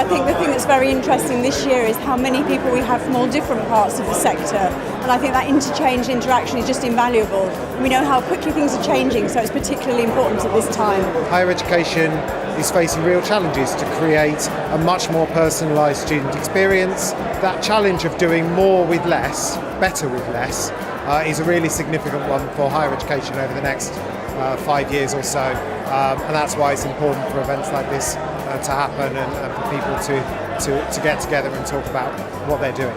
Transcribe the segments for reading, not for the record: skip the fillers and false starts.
think the thing that's very interesting this year is how many people we have from all different parts of the sector, and I think that interaction is just invaluable. We know how quickly things are changing, so it's particularly important at this time. Higher education is facing real challenges to create a much more personalised student experience. That challenge of doing more with less, better with less, is a really significant one for higher education over the next 5 years or so, and that's why it's important for events like this to happen and for people to get together and talk about what they're doing.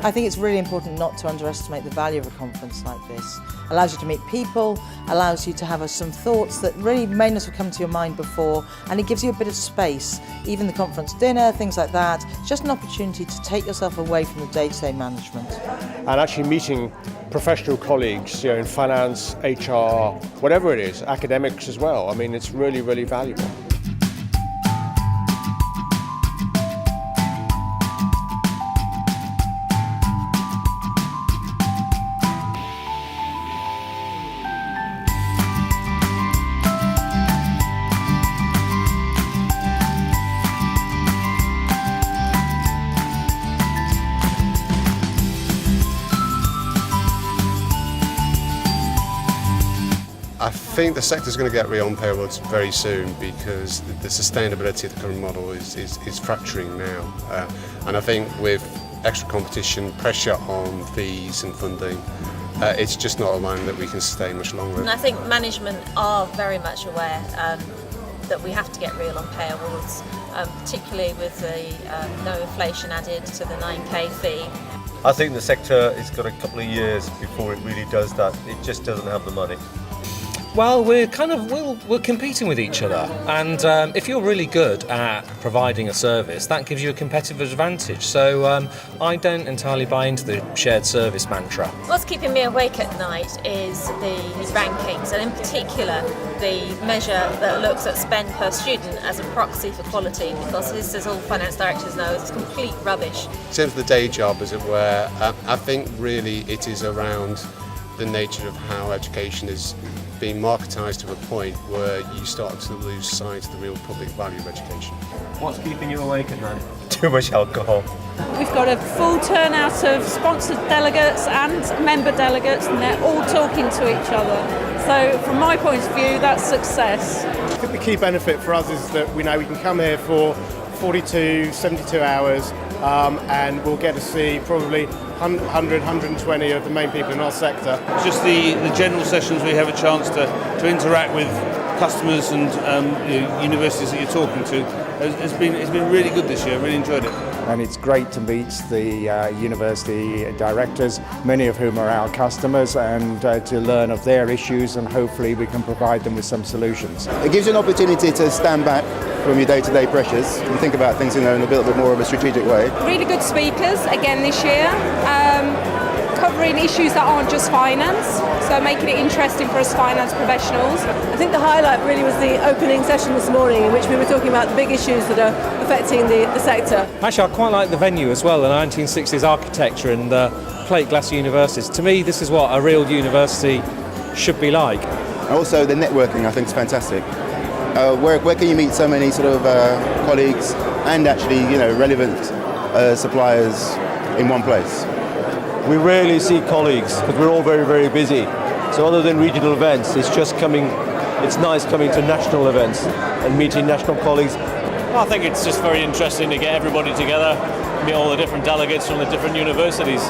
I think it's really important not to underestimate the value of a conference like this. Allows you to meet people, allows you to have some thoughts that really may not have come to your mind before, and it gives you a bit of space. Even the conference dinner, things like that, it's just an opportunity to take yourself away from the day-to-day management. And actually meeting professional colleagues, in finance, HR, whatever it is, academics as well. I mean, it's really, really valuable. I think the sector's going to get real on pay awards very soon because the sustainability of the current model is fracturing now. And I think with extra competition, pressure on fees and funding, it's just not a line that we can sustain much longer. And I think management are very much aware that we have to get real on pay awards, particularly with the no inflation added to the 9K fee. I think the sector has got a couple of years before it really does that. It just doesn't have the money. Well, we're competing with each other, and if you're really good at providing a service, that gives you a competitive advantage. So I don't entirely buy into the shared service mantra. What's keeping me awake at night is the rankings, and in particular the measure that looks at spend per student as a proxy for quality, because this, as all finance directors know, is complete rubbish. In terms of the day job, as it were, I think really it is around the nature of how education is being marketised to a point where you start to lose sight of the real public value of education. What's keeping you awake at night? Too much alcohol. We've got a full turnout of sponsored delegates and member delegates, and they're all talking to each other. So from my point of view, that's success. I think the key benefit for us is that we know we can come here for 42, 72 hours and we'll get to see probably 100, 120 of the main people in our sector. Just the general sessions we have a chance to interact with customers and universities that you're talking to has been really good this year. I really enjoyed it. And it's great to meet the university directors, many of whom are our customers, and to learn of their issues, and hopefully we can provide them with some solutions. It gives you an opportunity to stand back from your day-to-day pressures and think about things in a little bit more of a strategic way. Really good speakers again this year, covering issues that aren't just finance, so making it interesting for us finance professionals. I think the highlight really was the opening session this morning, in which we were talking about the big issues that are affecting the sector. Actually, I quite like the venue as well, the 1960s architecture and the plate glass universities. To me, this is what a real university should be like. Also, the networking I think is fantastic. Where can you meet so many sort of colleagues and actually relevant suppliers in one place? We rarely see colleagues because we're all very, very busy. So other than regional events, it's nice coming to national events and meeting national colleagues. Well, I think it's just very interesting to get everybody together, meet all the different delegates from the different universities.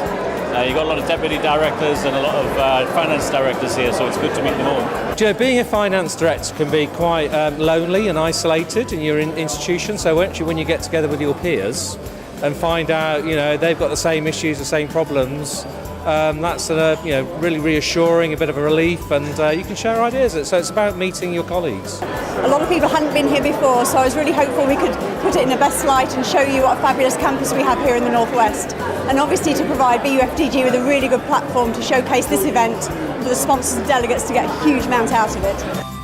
You've got a lot of deputy directors and a lot of finance directors here, so it's good to meet them all. Being a finance director can be quite lonely and isolated in your institution, so actually when you get together with your peers and find out, they've got the same issues, the same problems, that's really reassuring, a bit of a relief, and you can share ideas. So it's about meeting your colleagues. A lot of people hadn't been here before, so I was really hopeful we could put it in the best light and show you what a fabulous campus we have here in the Northwest. And obviously to provide BUFDG with a really good platform to showcase this event for the sponsors and delegates to get a huge amount out of it.